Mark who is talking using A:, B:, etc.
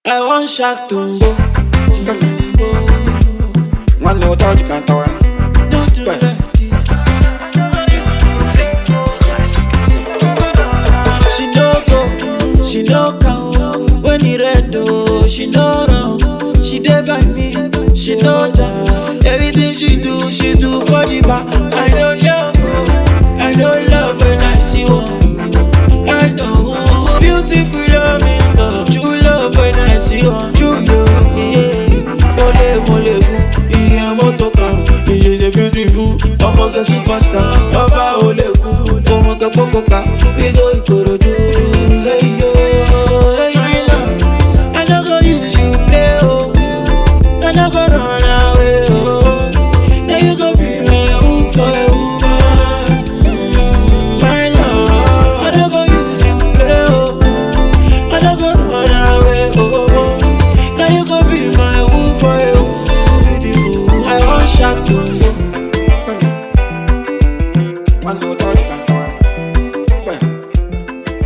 A: I want Shaq Tumbo.
B: One little touch you can't tell.
A: No do like this. She no go, she no come. When he red oh, she no run. She dey by me, she no jam. Everything she do for the bar. I know love when I see one. I know beautiful love in love. True love when I see one. True love, yeah. Mole iye moto kan. She's a beautiful, ọmọ kẹ superstar. Ọba oleku, ọmọ kẹ pokoka. We go Ikorodu, hey yo, hey yo. I no go use you play oh. I no go run away oh. Now you go be my own for a woman. My love, I no go use you play oh. I no go run away oh. Now you go be my own for a woman. Beautiful, I want Shaq Tumbo.
B: One little